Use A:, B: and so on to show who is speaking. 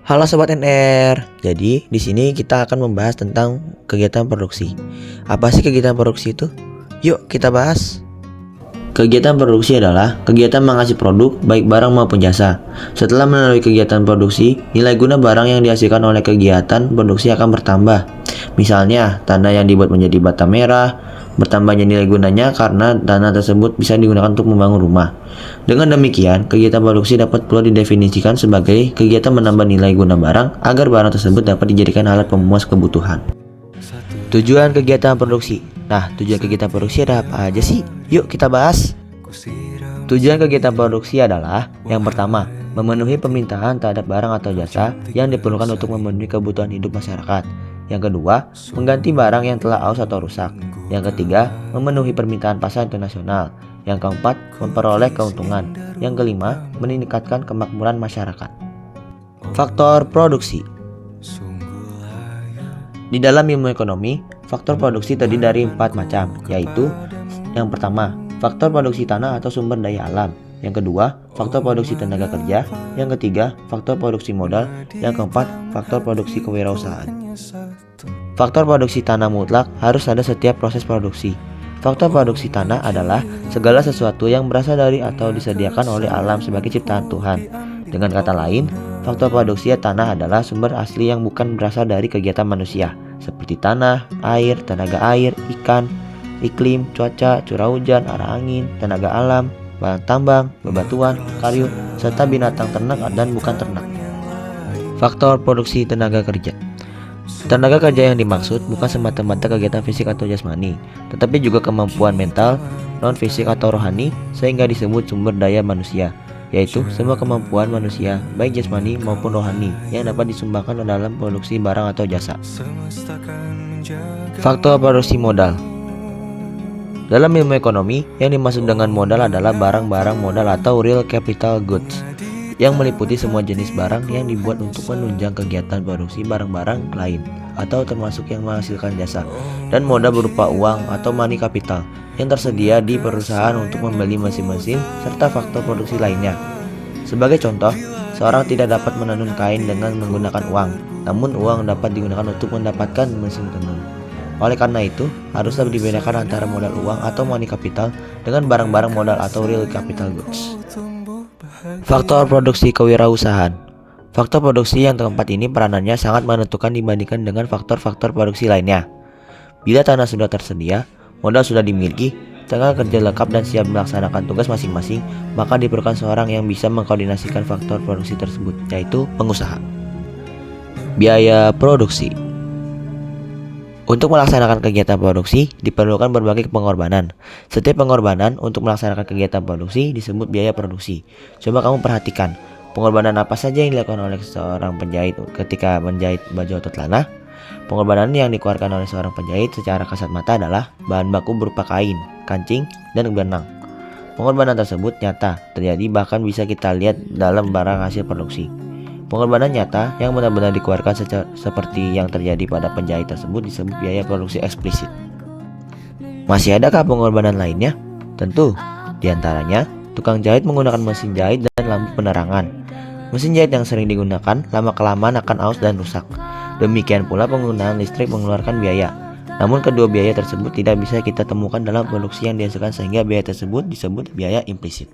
A: Halo Sobat NR. Jadi di sini kita akan membahas tentang kegiatan produksi. Apa sih kegiatan produksi itu? Yuk kita bahas. Kegiatan produksi adalah kegiatan menghasilkan produk baik barang maupun jasa. Setelah melalui kegiatan produksi, nilai guna barang yang dihasilkan oleh kegiatan produksi akan bertambah. Misalnya, tanah yang dibuat menjadi bata merah, bertambahnya nilai gunanya karena tanah tersebut bisa digunakan untuk membangun rumah. Dengan demikian, kegiatan produksi dapat pula didefinisikan sebagai kegiatan menambah nilai guna barang agar barang tersebut dapat dijadikan alat pemuas kebutuhan. Tujuan kegiatan produksi. Nah, tujuan kegiatan produksi ada apa aja sih? Yuk kita bahas. Tujuan kegiatan produksi adalah yang pertama, memenuhi permintaan terhadap barang atau jasa yang diperlukan untuk memenuhi kebutuhan hidup masyarakat. Yang kedua, mengganti barang yang telah aus atau rusak. Yang ketiga, memenuhi permintaan pasar internasional. Yang keempat, memperoleh keuntungan. Yang kelima, meningkatkan kemakmuran masyarakat. Faktor produksi. Di dalam ilmu ekonomi, faktor produksi terdiri dari 4 macam, yaitu yang pertama, faktor produksi tanah atau sumber daya alam. Yang kedua, faktor produksi tenaga kerja. Yang ketiga, faktor produksi modal. Yang keempat, faktor produksi kewirausahaan. Faktor produksi tanah mutlak harus ada setiap proses produksi. Faktor produksi tanah adalah segala sesuatu yang berasal dari atau disediakan oleh alam sebagai ciptaan Tuhan. Dengan kata lain, faktor produksi tanah adalah sumber asli yang bukan berasal dari kegiatan manusia, seperti tanah, air, tenaga air, ikan, iklim, cuaca, curah hujan, arah angin, tenaga alam, bahan tambang, bebatuan, kayu, serta binatang ternak dan bukan ternak. Faktor produksi tenaga kerja. Tenaga kerja yang dimaksud bukan semata-mata kegiatan fisik atau jasmani, tetapi juga kemampuan mental, non-fisik atau rohani, sehingga disebut sumber daya manusia, yaitu semua kemampuan manusia, baik jasmani maupun rohani, yang dapat disumbangkan dalam produksi barang atau jasa. Faktor produksi modal. Dalam ilmu ekonomi, yang dimaksud dengan modal adalah barang-barang modal atau real capital goods, yang meliputi semua jenis barang yang dibuat untuk menunjang kegiatan produksi barang-barang lain, atau termasuk yang menghasilkan jasa, dan modal berupa uang atau money capital yang tersedia di perusahaan untuk membeli mesin-mesin serta faktor produksi lainnya. Sebagai contoh, seorang tidak dapat menenun kain dengan menggunakan uang, namun uang dapat digunakan untuk mendapatkan mesin tenun. Oleh karena itu, haruslah dibedakan antara modal uang atau money capital dengan barang-barang modal atau real capital goods. Faktor produksi kewirausahaan. Faktor produksi yang keempat ini peranannya sangat menentukan dibandingkan dengan faktor-faktor produksi lainnya. Bila tanah sudah tersedia, modal sudah dimiliki, tenaga kerja lengkap dan siap melaksanakan tugas masing-masing, maka diperlukan seorang yang bisa mengkoordinasikan faktor produksi tersebut, yaitu pengusaha. Biaya produksi. Untuk melaksanakan kegiatan produksi, diperlukan berbagai pengorbanan. Setiap pengorbanan untuk melaksanakan kegiatan produksi disebut biaya produksi. Coba kamu perhatikan, pengorbanan apa saja yang dilakukan oleh seorang penjahit ketika menjahit baju atau celana? Pengorbanan yang dikeluarkan oleh seorang penjahit secara kasat mata adalah bahan baku berupa kain, kancing, dan benang. Pengorbanan tersebut nyata, terjadi bahkan bisa kita lihat dalam barang hasil produksi. Pengorbanan nyata yang benar-benar dikeluarkan seperti yang terjadi pada penjahit tersebut disebut biaya produksi eksplisit. Masih adakah pengorbanan lainnya? Tentu, diantaranya tukang jahit menggunakan mesin jahit dan lampu penerangan. Mesin jahit yang sering digunakan lama-kelamaan akan aus dan rusak. Demikian pula penggunaan listrik mengeluarkan biaya. Namun kedua biaya tersebut tidak bisa kita temukan dalam produksi yang dihasilkan sehingga biaya tersebut disebut biaya implisit.